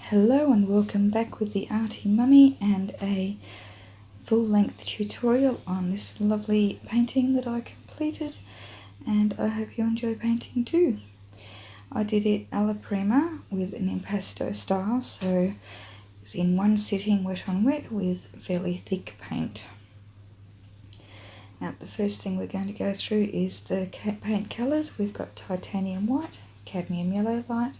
Hello and welcome back with the Arty Mummy and a full-length tutorial on this lovely painting that I completed, and I hope you enjoy painting too. I did it alla prima with an impasto style, so it's in one sitting wet on wet with fairly thick paint. Now the first thing we're going to go through is the paint colours. We've got titanium white, cadmium yellow light,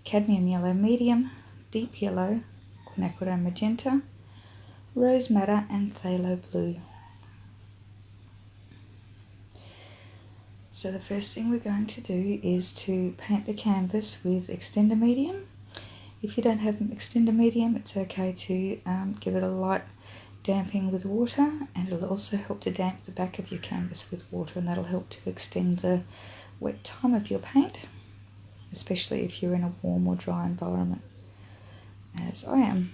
cadmium yellow medium, deep yellow, quinacridone magenta, rose madder and phthalo blue. So the first thing we're going to do is to paint the canvas with extender medium. If you don't have an extender medium, it's okay to give it a light damping with water, and it'll also help to damp the back of your canvas with water, and that'll help to extend the wet time of your paint, especially if you're in a warm or dry environment, as I am.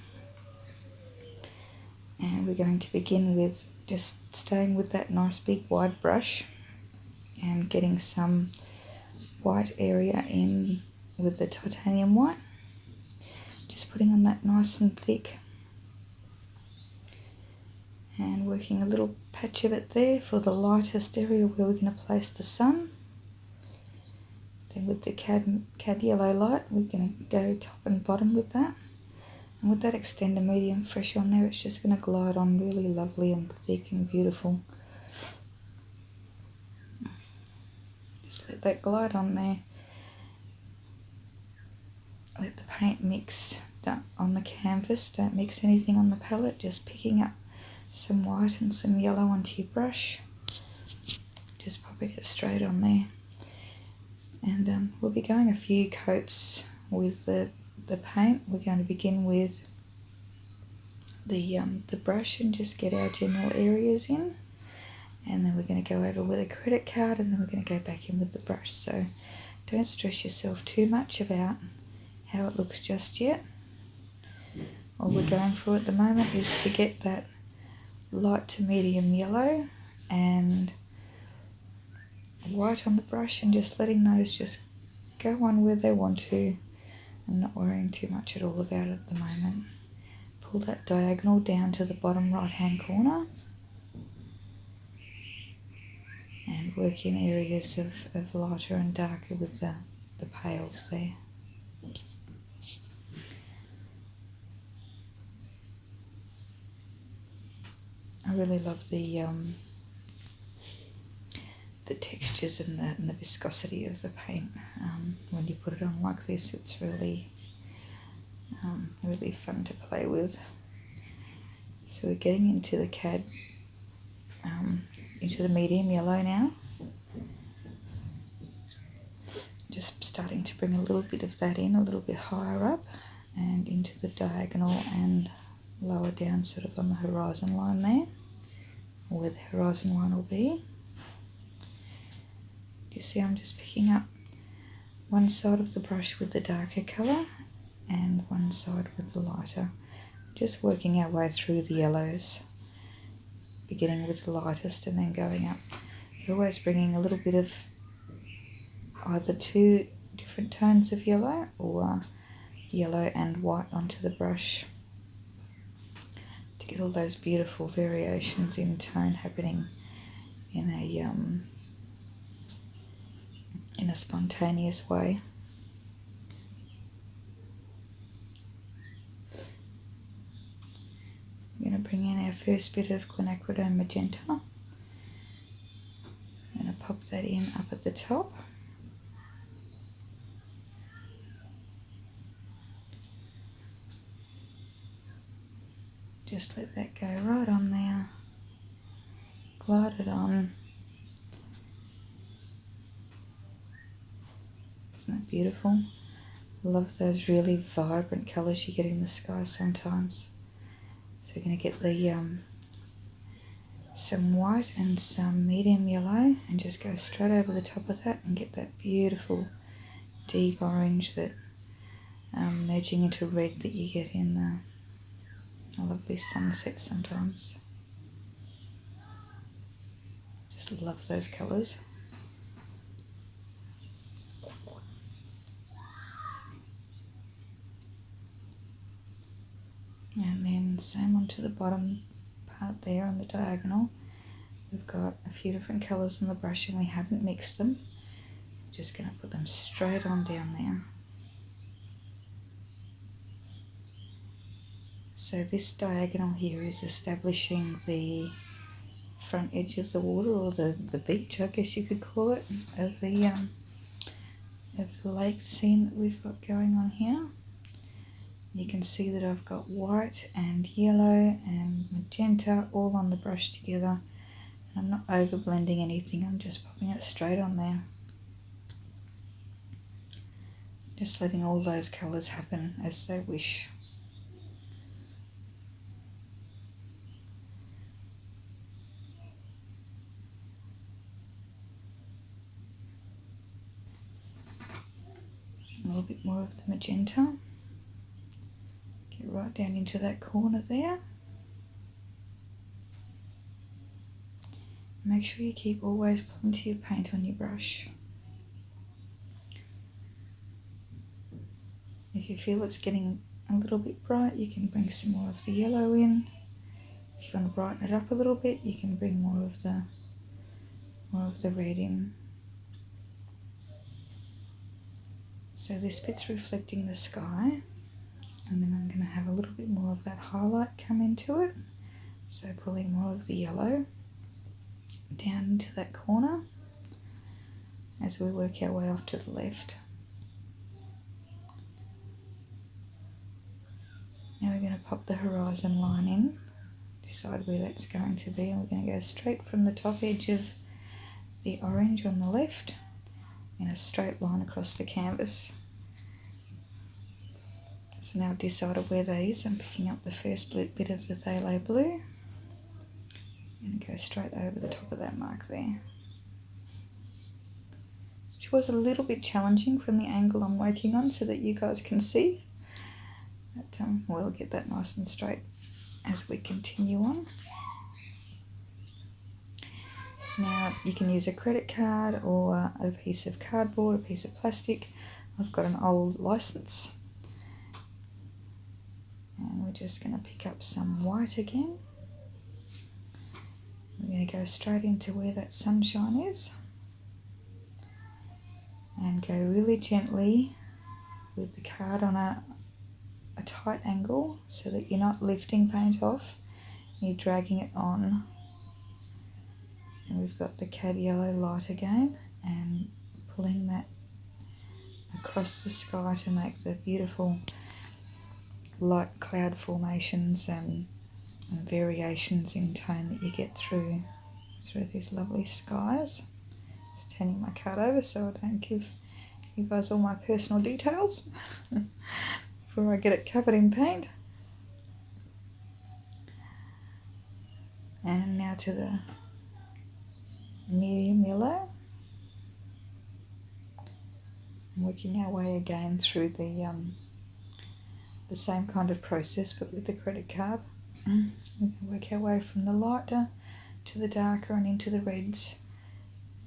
And we're going to begin with just staying with that nice big wide brush and getting some white area in with the titanium white, just putting on that nice and thick and working a little patch of it there for the lightest area where we're going to place the sun. Then with the cad yellow light, we're going to go top and bottom with that. And with that extender medium fresh on there, it's just going to glide on really lovely and thick and beautiful. Just let that glide on there. Let the paint mix on the canvas. Don't mix anything on the palette, just picking up some white and some yellow onto your brush. Just popping it straight on there. And we'll be going a few coats with the paint. We're going to begin with the brush and just get our general areas in, and then we're going to go over with a credit card, and then we're going to go back in with the brush. So don't stress yourself too much about how it looks just yet. All we're going for at the moment is to get that light to medium yellow and white on the brush, and just letting those just go on where they want to. I'm not worrying too much at all about it at the moment. Pull that diagonal down to the bottom right hand corner and work in areas of lighter and darker with the pales there. I really love the textures and the viscosity of the paint. When you put it on like this, it's really really fun to play with. So we're getting into the cad, into the medium yellow now. Just starting to bring a little bit of that in, a little bit higher up and into the diagonal and lower down, sort of on the horizon line there, or where the horizon line will be. You see, I'm just picking up one side of the brush with the darker colour and one side with the lighter. Just working our way through the yellows, beginning with the lightest and then going up. You're always bringing a little bit of either two different tones of yellow or yellow and white onto the brush to get all those beautiful variations in tone happening in a spontaneous way. We're going to bring in our first bit of quinacridone magenta. I'm going to pop that in up at the top. Just let that go right on there. Glide it on. Isn't that beautiful? I love those really vibrant colours you get in the sky sometimes. So we're going to get the some white and some medium yellow and just go straight over the top of that and get that beautiful deep orange that merging into red that you get in the lovely sunset sometimes. Just love those colours. And then same onto the bottom part there on the diagonal. We've got a few different colours on the brush and we haven't mixed them. I'm just going to put them straight on down there. So this diagonal here is establishing the front edge of the water, or the beach, I guess you could call it, of the lake scene that we've got going on here. You can see that I've got white and yellow and magenta all on the brush together. And I'm not over blending anything, I'm just popping it straight on there. Just letting all those colours happen as they wish. A little bit more of the magenta. Get right down into that corner there. Make sure you keep always plenty of paint on your brush. If you feel it's getting a little bit bright, you can bring some more of the yellow in. If you want to brighten it up a little bit, you can bring more of the red in. So this bit's reflecting the sky, and then I'm going to have a little bit more of that highlight come into it. So pulling more of the yellow down into that corner as we work our way off to the left. Now we're going to pop the horizon line in, decide where that's going to be, and we're going to go straight from the top edge of the orange on the left in a straight line across the canvas. So now I've decided where that is. I'm picking up the first bit of the phthalo blue. I'm going to go straight over the top of that mark there. Which was a little bit challenging from the angle I'm working on so that you guys can see. But we'll get that nice and straight as we continue on. Now you can use a credit card or a piece of cardboard, a piece of plastic. I've got an old license. And we're just going to pick up some white again. We're going to go straight into where that sunshine is. And go really gently with the card on a tight angle so that you're not lifting paint off, you're dragging it on. And we've got the cad yellow light again and pulling that across the sky to make the beautiful light cloud formations and variations in tone that you get through these lovely skies. Just turning my card over so I don't give you guys all my personal details before I get it covered in paint. And now to the medium yellow. Working our way again through the same kind of process but with the credit card. We can work our way from the lighter to the darker and into the reds.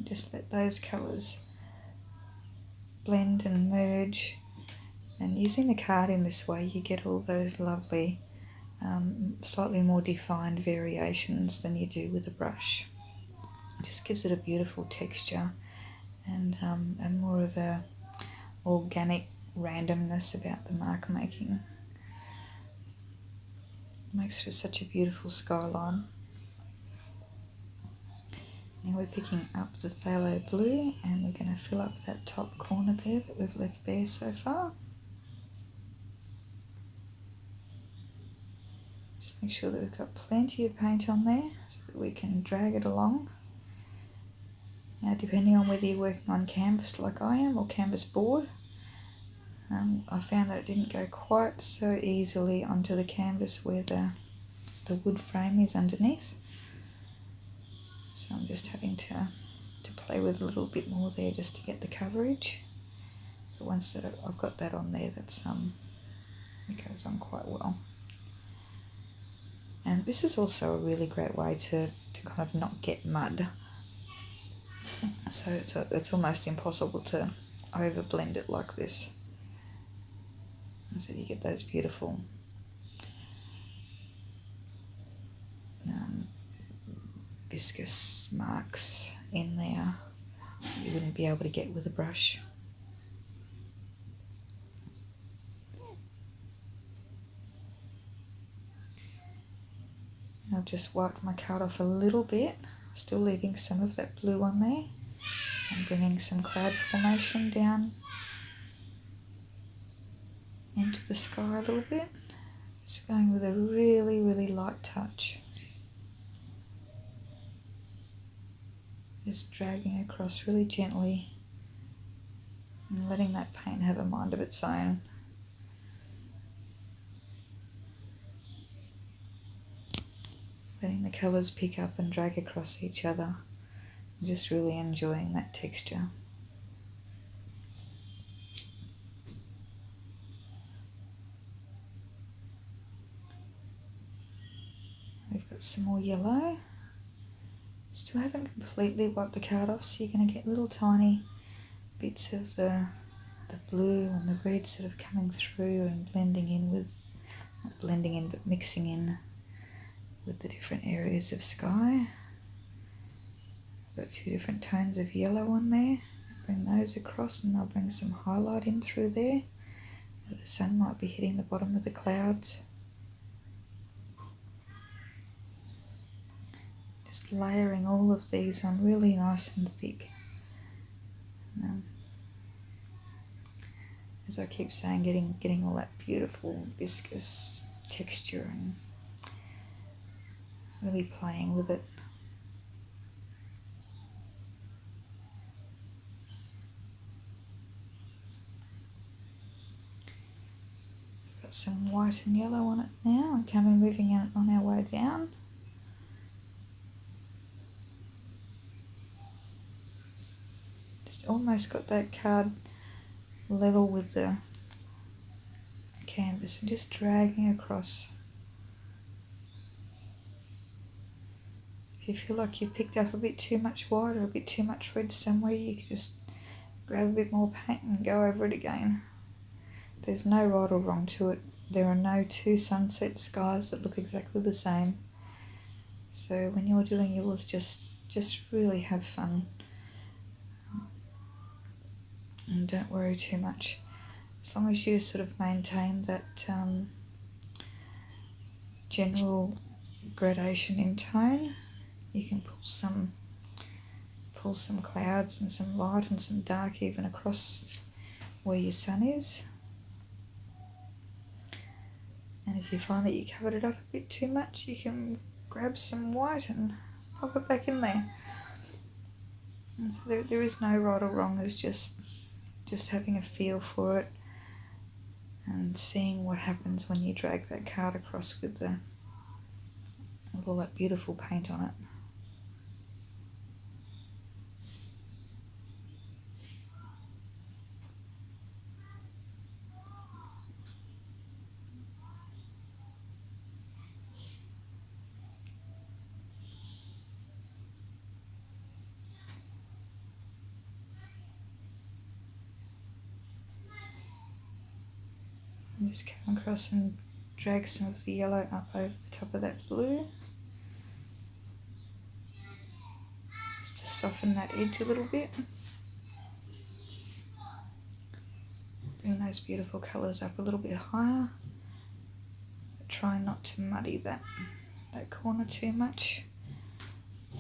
Just let those colours blend and merge. And using the card in this way, you get all those lovely, slightly more defined variations than you do with a brush. It just gives it a beautiful texture and more of a organic randomness about the mark making. It makes for such a beautiful skyline. Now we're picking up the phthalo blue and we're going to fill up that top corner there that we've left bare so far. Just make sure that we've got plenty of paint on there so that we can drag it along. Now depending on whether you're working on canvas like I am or canvas board, I found that it didn't go quite so easily onto the canvas where the wood frame is underneath. So I'm just having to play with a little bit more there just to get the coverage. But once that I've got that on there, that's it goes on quite well. And this is also a really great way to kind of not get mud. So it's almost impossible to over blend it like this. So you get those beautiful viscous marks in there you wouldn't be able to get with a brush. I've just wiped my card off a little bit, still leaving some of that blue on there, and bringing some cloud formation down into the sky a little bit. Just going with a really, really light touch. Just dragging across really gently and letting that paint have a mind of its own. Letting the colours pick up and drag across each other. And just really enjoying that texture. We've got some more yellow. Still haven't completely wiped the card off, so you're going to get little tiny bits of the blue and the red sort of coming through and blending in with, not blending in, but mixing in with the different areas of sky. I've got two different tones of yellow on there. Bring those across and I'll bring some highlight in through there. The sun might be hitting the bottom of the clouds. Just layering all of these on really nice and thick. As I keep saying, getting all that beautiful viscous texture and really playing with it. We've got some white and yellow on it now, and moving out on our way down. Just almost got that card level with the canvas and just dragging across. If you feel like you've picked up a bit too much white or a bit too much red somewhere, you can just grab a bit more paint and go over it again. There's no right or wrong to it. There are no two sunset skies that look exactly the same. So when you're doing yours, just really have fun. And don't worry too much. As long as you sort of maintain that general gradation in tone, you can pull some clouds and some light and some dark even across where your sun is. And if you find that you covered it up a bit too much, you can grab some white and pop it back in there. And so there is no right or wrong. It's just having a feel for it and seeing what happens when you drag that card across with all that beautiful paint on it. Just come across and drag some of the yellow up over the top of that blue, just to soften that edge a little bit. Bring those beautiful colours up a little bit higher, but try not to muddy that corner too much.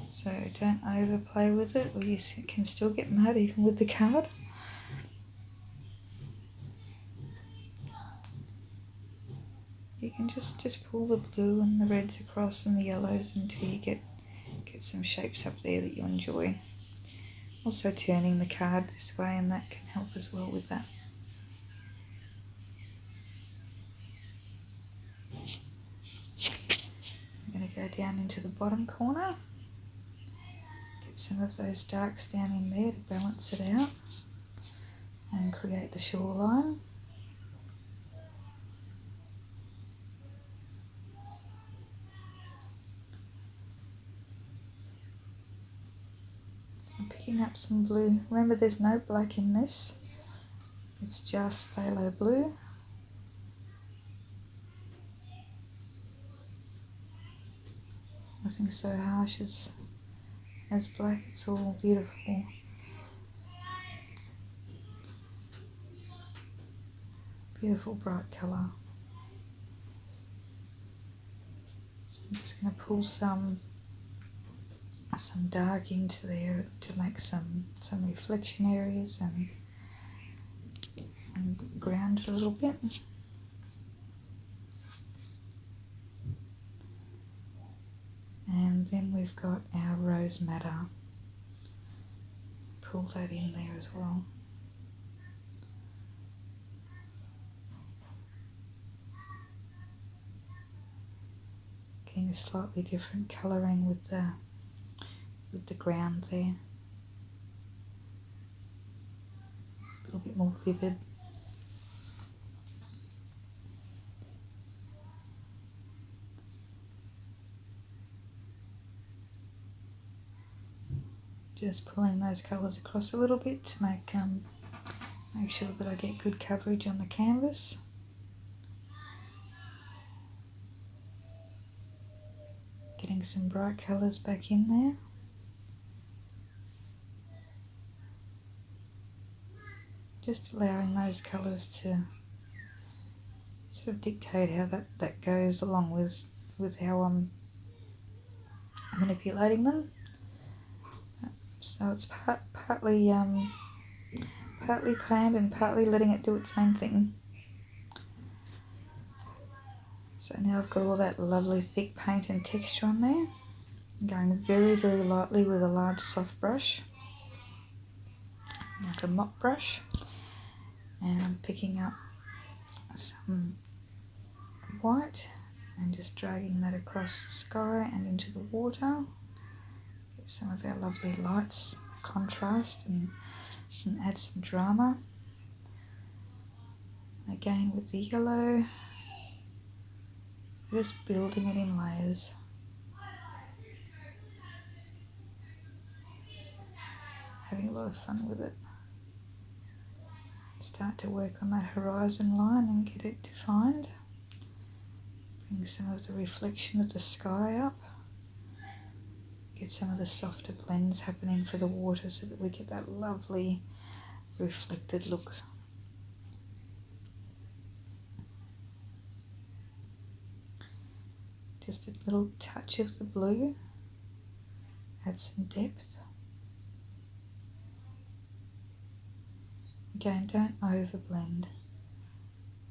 So don't overplay with it, or you can still get mud even with the card. You can just pull the blue and the reds across and the yellows until you get some shapes up there that you enjoy. Also turning the card this way, and that can help as well with that. I'm going to go down into the bottom corner, get some of those darks down in there to balance it out and create the shoreline. Picking up some blue. Remember, there's no black in this. It's just phthalo blue. Nothing so harsh as as black. It's all beautiful. Beautiful bright colour. So I'm just going to pull some dark into there to make some reflection areas and ground it a little bit. And then we've got our rose madder. Pull that in there as well. Getting a slightly different colouring with the ground there. A little bit more vivid. Just pulling those colours across a little bit to make sure that I get good coverage on the canvas. Getting some bright colours back in there. Just allowing those colours to sort of dictate how that goes along with how I'm manipulating them. So it's partly planned and partly letting it do its own thing. So now I've got all that lovely thick paint and texture on there. I'm going very, very lightly with a large soft brush, like a mop brush, and I'm picking up some white and just dragging that across the sky and into the water. Get some of our lovely lights, contrast, and add some drama. Again with the yellow, just building it in layers. Having a lot of fun with it. Start to work on that horizon line and get it defined. Bring some of the reflection of the sky up. Get some of the softer blends happening for the water so that we get that lovely reflected look. Just a little touch of the blue. Add some depth. Again, don't overblend.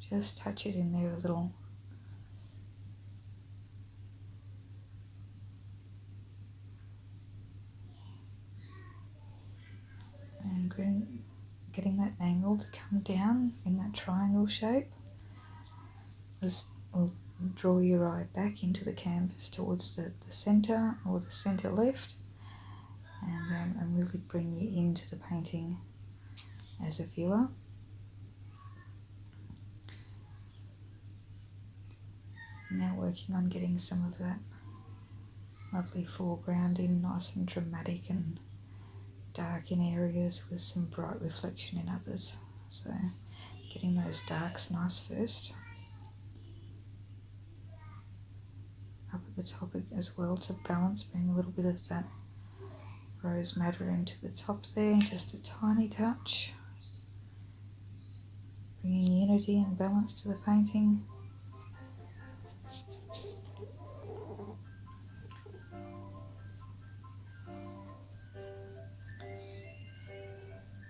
Just touch it in there a little. And getting that angle to come down in that triangle shape. We'll draw your eye back into the canvas towards the centre or the centre left, and really bring you into the painting as a viewer. Now working on getting some of that lovely foreground in, nice and dramatic and dark in areas with some bright reflection in others. So getting those darks nice first. Up at the top as well to balance, bring a little bit of that rose madder into the top there, just a tiny touch. Bringing unity and balance to the painting.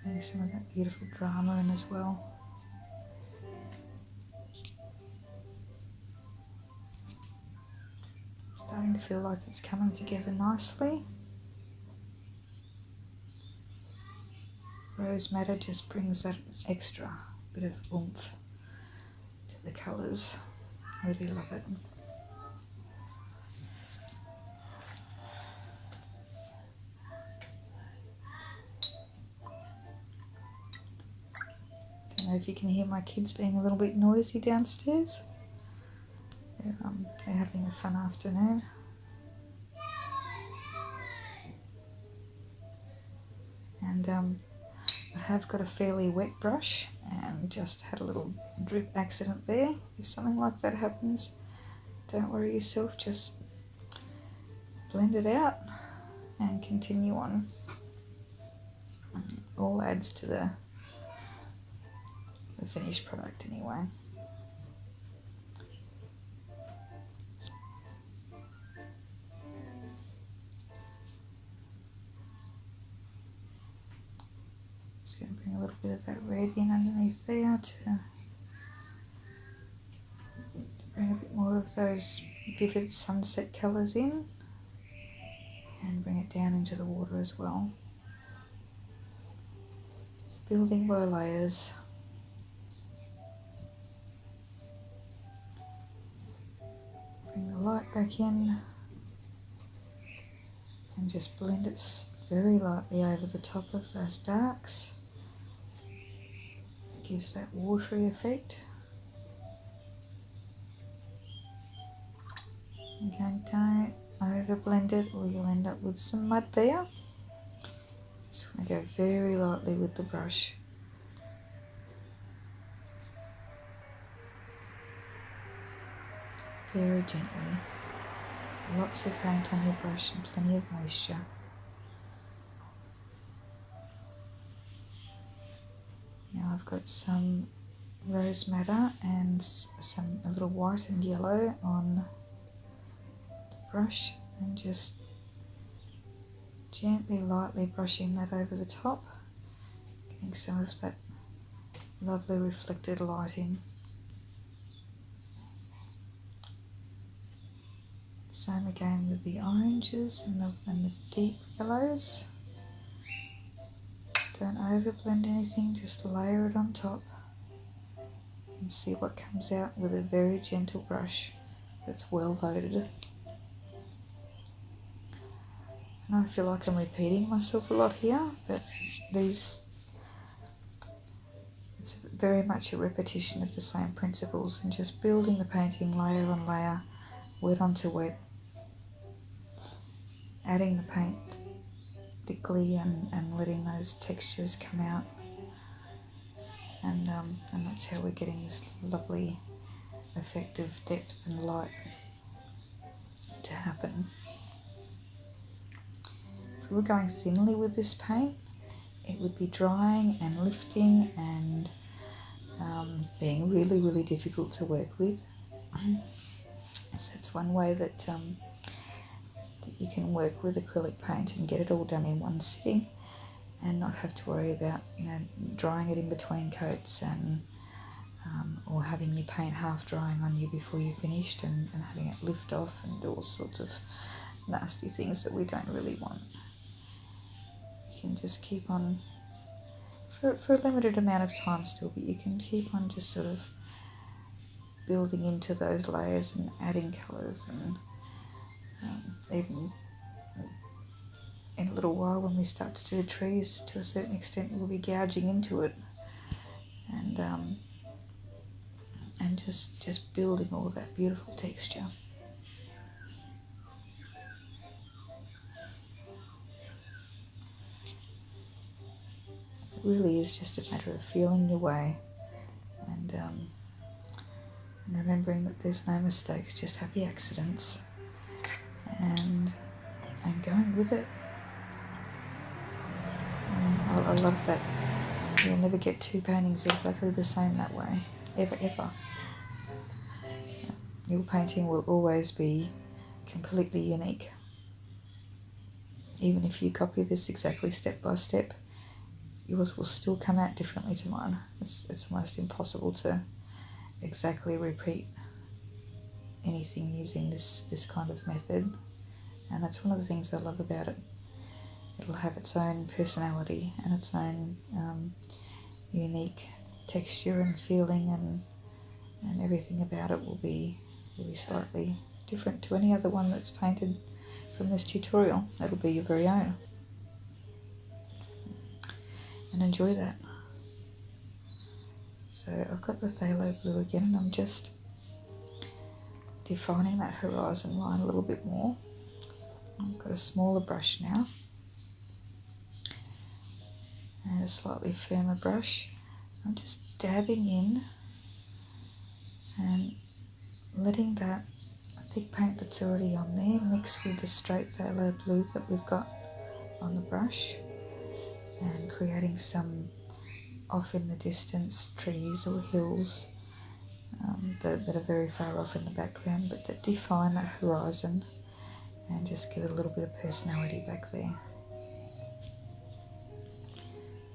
Bringing some of that beautiful drama in as well. Starting to feel like it's coming together nicely. Rose madder just brings that extra bit of oomph to the colours. I really love it. Don't know if you can hear my kids being a little bit noisy downstairs. They're having a fun afternoon. And I have got a fairly wet brush and just had a little drip accident there. If something like that happens, don't worry yourself, just blend it out. and continue on. All adds to the finished product anyway. Just going to bring a little bit of that red in underneath there to bring a bit more of those vivid sunset colours in, and bring it down into the water as well. Building by layers. Bring the light back in and just blend it very lightly over the top of those darks. It gives that watery effect. Again, don't over blend it or you'll end up with some mud there. Just want to go very lightly with the brush. Very gently. Lots of paint on your brush and plenty of moisture. Now I've got some rose madder and a little white and yellow on the brush, and just gently, lightly brushing that over the top, getting some of that lovely reflected lighting. Same again with the oranges and the deep yellows. Don't over blend anything, just layer it on top and see what comes out with a very gentle brush that's well loaded. And I feel like I'm repeating myself a lot here, but it's very much a repetition of the same principles, and just building the painting layer on layer, wet onto wet, adding the paint thickly and letting those textures come out, and that's how we're getting this lovely effect of depth and light to happen. If we were going thinly with this paint, it would be drying and lifting and being really, really difficult to work with. So that's one way that you can work with acrylic paint and get it all done in one sitting, and not have to worry about drying it in between coats and or having your paint half drying on you before you finished and having it lift off and do all sorts of nasty things that we don't really want. You can just keep on for a limited amount of time still, but you can keep on just sort of building into those layers and adding colours, and even in a little while when we start to do trees, to a certain extent we'll be gouging into it and just building all that beautiful texture. It really is just a matter of feeling your way and remembering that there's no mistakes, just happy accidents, and going with it. I love that you'll never get two paintings exactly the same that way, ever. Your painting will always be completely unique. Even if you copy this exactly step by step, yours will still come out differently to mine. It's almost impossible to exactly repeat anything using this kind of method, and that's one of the things I love about it. It'll have its own personality and its own unique texture and feeling, and everything about it will be slightly different to any other one that's painted from this tutorial. That'll be your very own, and enjoy that. So I've got the phthalo blue again, and I'm just defining that horizon line a little bit more. I've got a smaller brush now and a slightly firmer brush. I'm just dabbing in and letting that thick paint that's already on there mix with the straight phthalo blue that we've got on the brush and creating some off in the distance trees or hills that are very far off in the background, but that define that horizon and just give it a little bit of personality back there.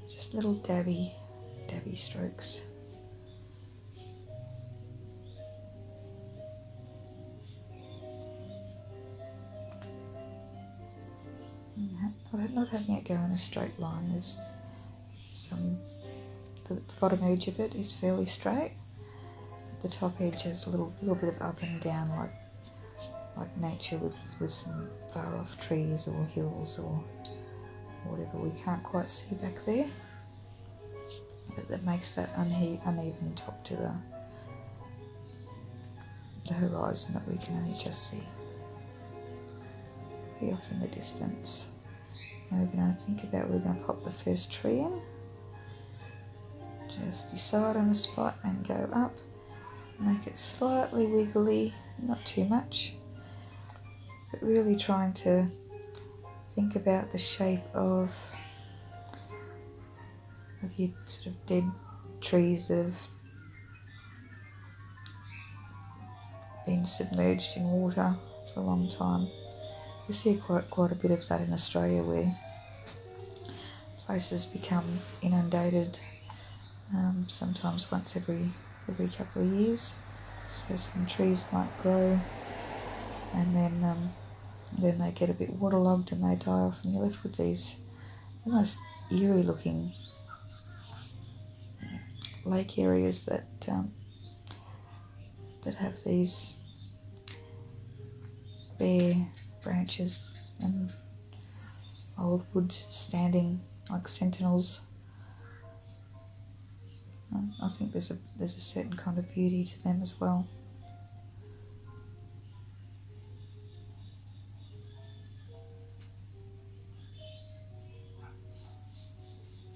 Just little dabby strokes. Not having it go in a straight line. There's the bottom edge of it is fairly straight. The top edge has a little bit of up and down, like nature with some far off trees or hills or whatever we can't quite see back there. But that makes that uneven top to the horizon that we can only just see way off in the distance. Now we're going to pop the first tree in. Just decide on a spot and go up. Make it slightly wiggly, not too much, but really trying to think about the shape of your sort of dead trees that have been submerged in water for a long time. We see quite a bit of that in Australia, where places become inundated sometimes once every couple of years. So some trees might grow and then they get a bit waterlogged and they die off, and you're left with these almost eerie looking lake areas that have these bare branches and old wood standing like sentinels. I think there's a certain kind of beauty to them as well.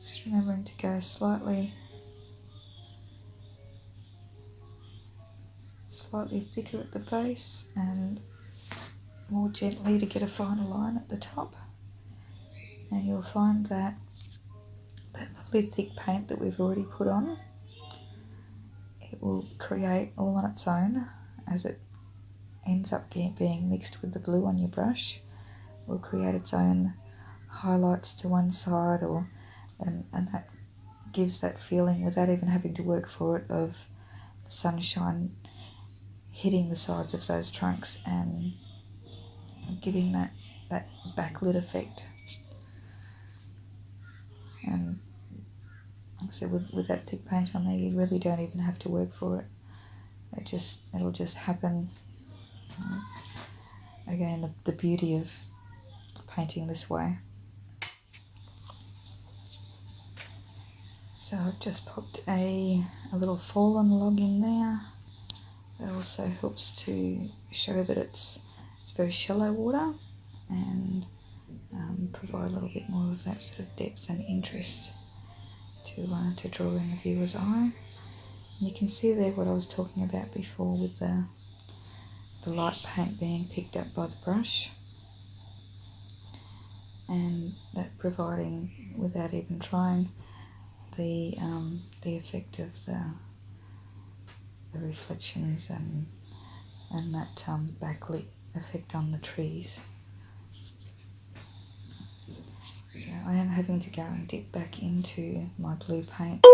Just remembering to go slightly thicker at the base and more gently to get a finer line at the top. And you'll find that lovely thick paint that we've already put on, it will create all on its own as it ends up being mixed with the blue on your brush. It will create its own highlights to one side, and that gives that feeling, without even having to work for it, of the sunshine hitting the sides of those trunks and giving that backlit effect. And like I said, with that thick paint on there, you really don't even have to work for it. It'll just happen. Again, the beauty of painting this way. So I've just popped a little fall on the log in there. That also helps to show that it's very shallow water and provide a little bit more of that sort of depth and interest to draw in the viewer's eye. And you can see there what I was talking about before with the light paint being picked up by the brush, and that providing, without even trying, the effect of the reflections and that backlit effect on the trees. So I am having to go and dip back into my blue paint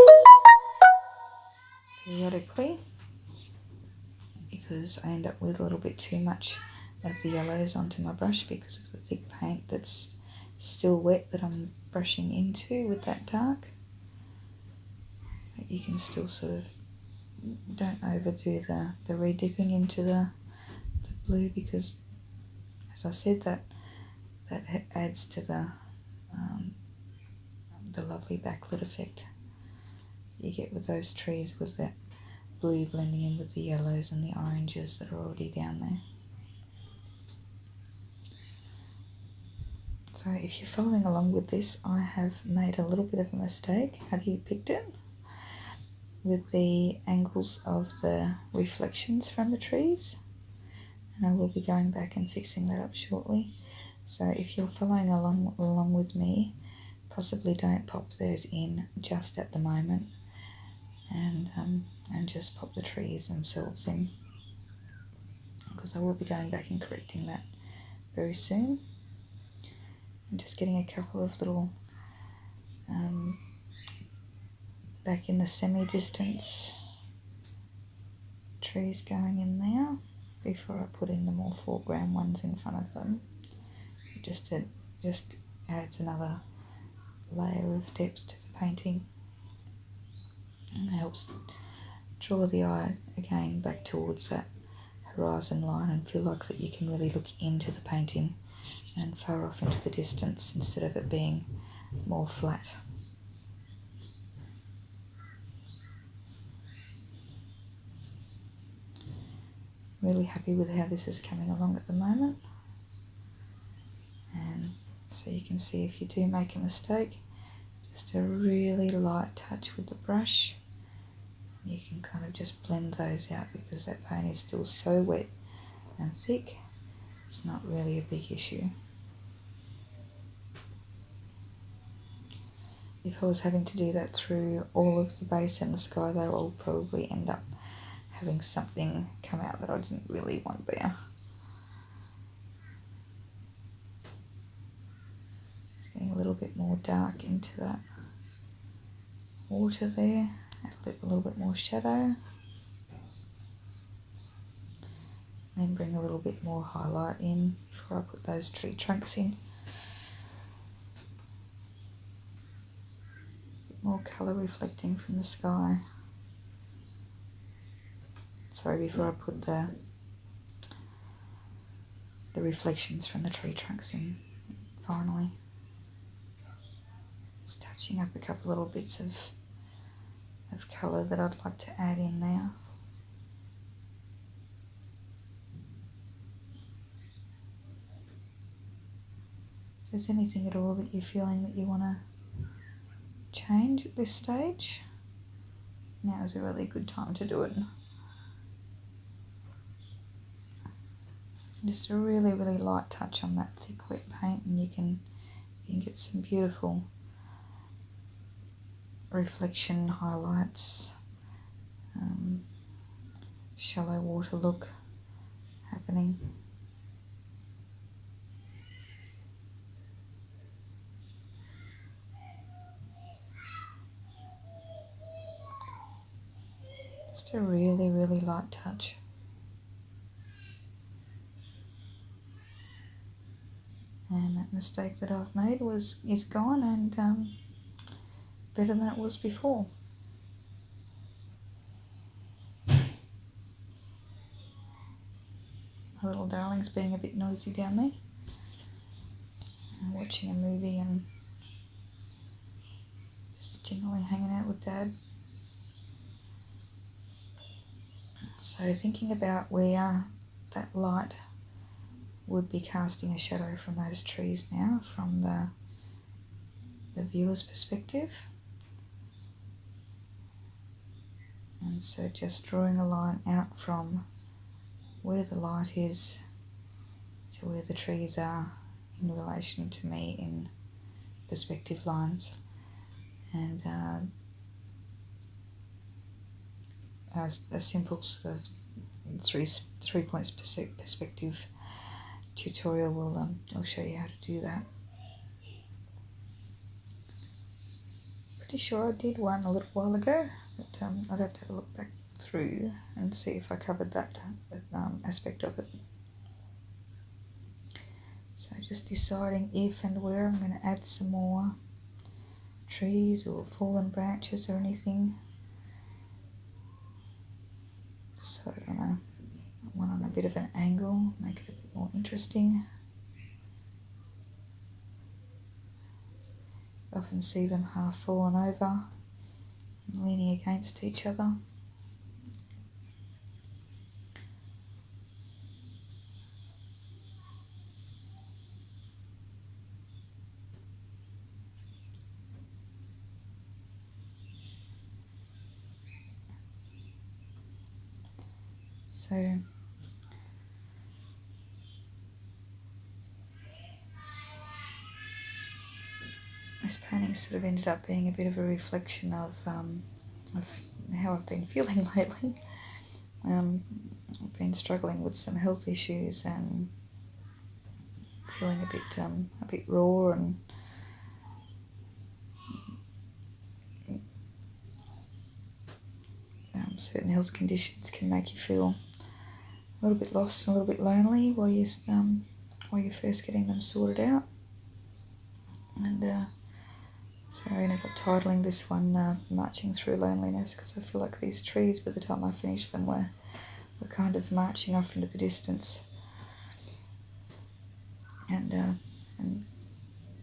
periodically, because I end up with a little bit too much of the yellows onto my brush because of the thick paint that's still wet that I'm brushing into with that dark. But you can still sort of, don't overdo the re-dipping into the blue, because as I said, that adds to the lovely backlit effect you get with those trees, with that blue blending in with the yellows and the oranges that are already down there. So if you're following along with this, I have made a little bit of a mistake. Have you picked it? With the angles of the reflections from the trees. And I will be going back and fixing that up shortly. So if you're following along with me, possibly don't pop those in just at the moment, and just pop the trees themselves in, because I will be going back and correcting that very soon. I'm just getting a couple of little back in the semi-distance trees going in there before I put in the more foreground ones in front of them. Just adds another layer of depth to the painting and helps draw the eye again back towards that horizon line and feel like that you can really look into the painting and far off into the distance instead of it being more flat. Really happy with how this is coming along at the moment. And so you can see if you do make a mistake, just a really light touch with the brush, you can kind of just blend those out, because that paint is still so wet and thick, it's not really a big issue. If I was having to do that through all of the base and the sky though, I'll probably end up having something come out that I didn't really want there. Just getting a little bit more dark into that water there, add a little bit more shadow. Then bring a little bit more highlight in before I put those tree trunks in. A bit more colour reflecting from the sky. Sorry, before I put the reflections from the tree trunks in finally. Just touching up a couple little bits of colour that I'd like to add in now. If there's anything at all that you're feeling that you want to change at this stage, now is a really good time to do it. Just a really, really light touch on that thick wet paint, and you can get some beautiful reflection highlights, shallow water look happening. Just a really, really light touch. And that mistake that I've made is gone, and better than it was before. My little darling's being a bit noisy down there. I'm watching a movie and just generally hanging out with Dad. So thinking about where that light would be casting a shadow from those trees now, from the viewer's perspective. And so just drawing a line out from where the light is to where the trees are in relation to me in perspective lines. And a simple sort of three points perspective tutorial will show you how to do that. Pretty sure I did one a little while ago, but I'd have to have a look back through and see if I covered that aspect of it. So just deciding if and where I'm going to add some more trees or fallen branches or anything. Decided on one on a bit of an angle, make it a bit more interesting. I often see them half fallen over, leaning against each other. So this painting sort of ended up being a bit of a reflection of how I've been feeling lately. I've been struggling with some health issues and feeling a bit raw, and certain health conditions can make you feel a little bit lost and a little bit lonely while you're first getting them sorted out. And so I ended up titling this one "Marching Through Loneliness," because I feel like these trees, by the time I finished them, were kind of marching off into the distance, and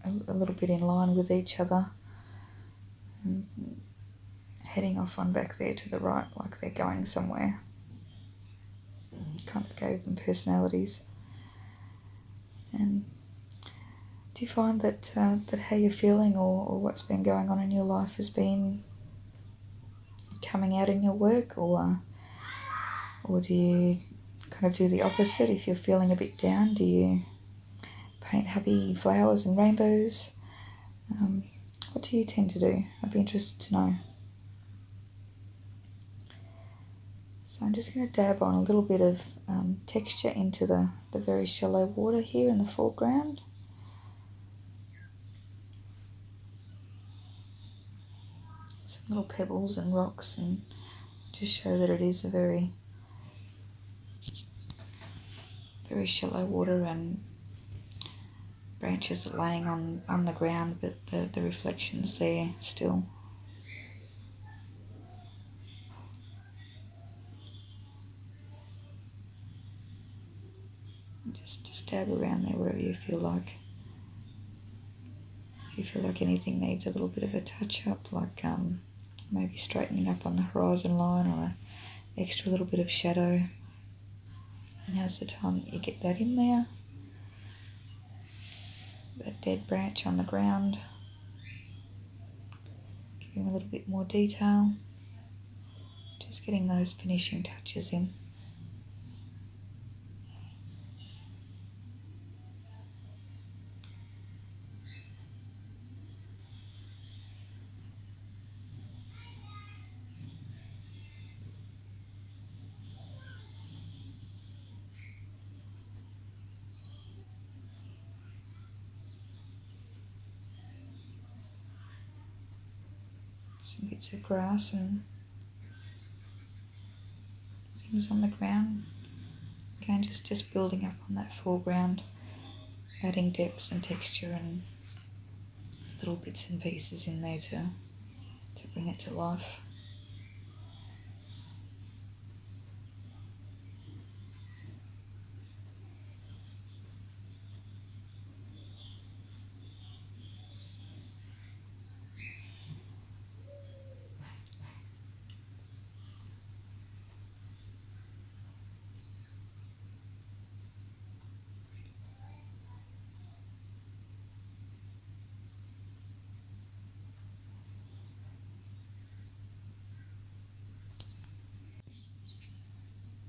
a little bit in line with each other, and heading off on back there to the right, like they're going somewhere. Kind of gave them personalities. And do you find that that how you're feeling or what's been going on in your life has been coming out in your work, or do you kind of do the opposite? If you're feeling a bit down, do you paint happy flowers and rainbows? What do you tend to do? I'd be interested to know. So I'm just going to dab on a little bit of texture into the very shallow water here in the foreground. Some little pebbles and rocks, and just show that it is a very shallow water, and branches are laying on the ground, but the reflection's there still. Just dab around there wherever you feel like. If you feel like anything needs a little bit of a touch up, like maybe straightening up on the horizon line, or an extra little bit of shadow, now's the time that you get that in there. That dead branch on the ground, giving a little bit more detail, just getting those finishing touches in. Some bits of grass and things on the ground. Again, just building up on that foreground, adding depth and texture and little bits and pieces in there to bring it to life.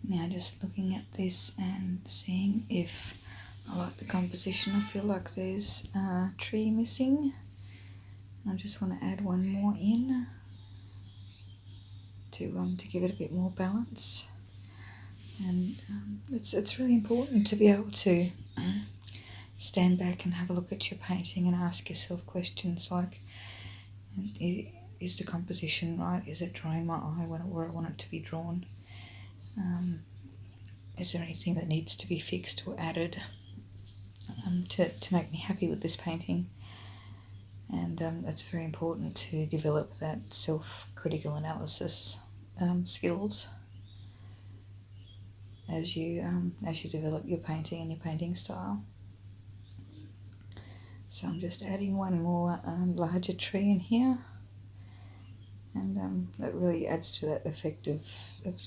Now just looking at this and seeing if I like the composition. I feel like there's a tree missing. I just want to add one more in to give it a bit more balance. And it's really important to be able to stand back and have a look at your painting and ask yourself questions like, is the composition right? Is it drawing my eye where I want it to be drawn? Is there anything that needs to be fixed or added to make me happy with this painting? And it's very important to develop that self-critical analysis skills as you develop your painting and your painting style. So I'm just adding one more larger tree in here, and that really adds to that effect of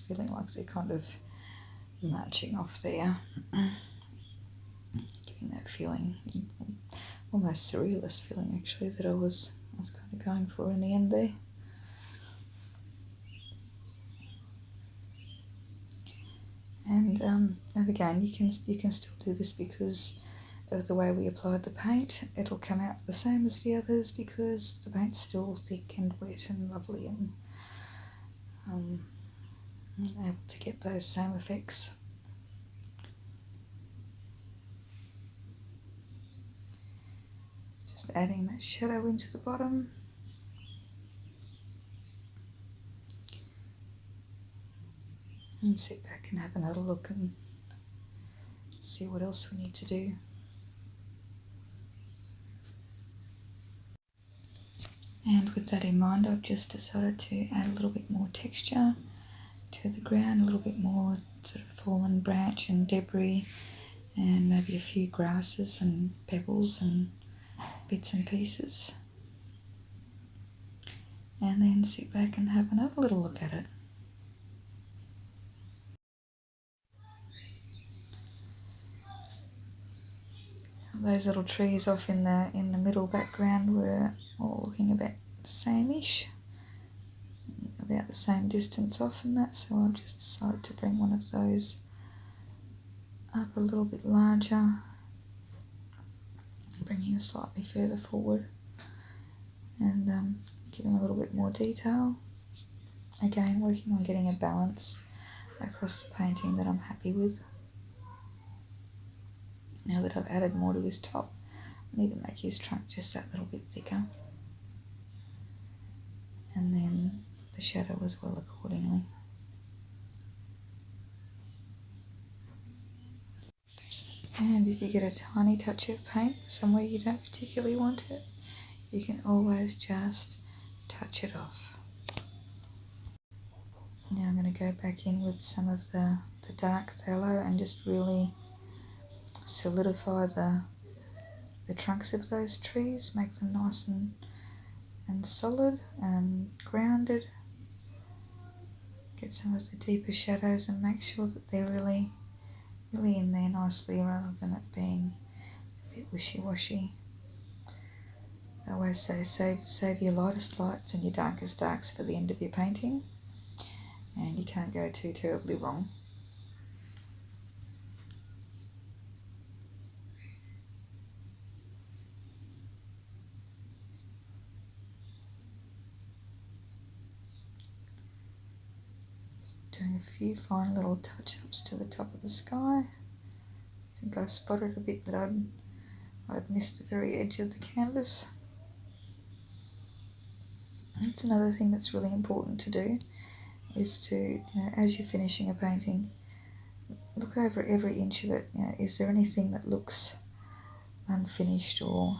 feeling like they're kind of marching off there, giving that feeling, almost surrealist feeling actually, that I was kind of going for in the end there. And again, you can still do this because of the way we applied the paint, it'll come out the same as the others because the paint's still thick and wet and lovely and able to get those same effects. Just adding that shadow into the bottom. And sit back and have another look and see what else we need to do. And with that in mind, I've just decided to add a little bit more texture to the ground, a little bit more sort of fallen branch and debris, and maybe a few grasses and pebbles and bits and pieces. And then sit back and have another little look at it. Those little trees off in the middle background were all looking about the same-ish, about the same distance off and that, so I've just decided to bring one of those up a little bit larger, bringing it slightly further forward and giving a little bit more detail. Again, working on getting a balance across the painting that I'm happy with. Now that I've added more to his top, I need to make his trunk just that little bit thicker. And then the shadow as well accordingly. And if you get a tiny touch of paint somewhere you don't particularly want it, you can always just touch it off. Now I'm going to go back in with some of the dark phthalo and just really solidify the trunks of those trees, make them nice and solid and grounded. Get some of the deeper shadows and make sure that they're really in there nicely rather than it being a bit wishy-washy. I always say save your lightest lights and your darkest darks for the end of your painting, and you can't go too terribly wrong. Doing a few fine little touch-ups to the top of the sky. I think I spotted a bit that I'd missed the very edge of the canvas. That's another thing that's really important to do, is to, as you're finishing a painting, look over every inch of it. Is there anything that looks unfinished or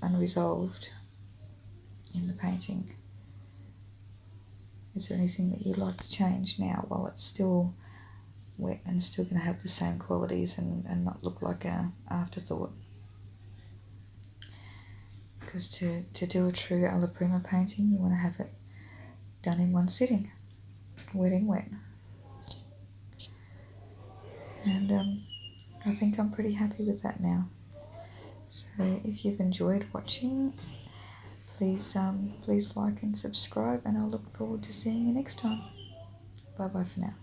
unresolved in the painting? Is there anything that you'd like to change now while it's still wet and still going to have the same qualities and not look like an afterthought? Because to do a true Alla Prima painting, you want to have it done in one sitting, wet in wet. And I think I'm pretty happy with that now. So if you've enjoyed watching, please like and subscribe, and I'll look forward to seeing you next time. Bye bye for now.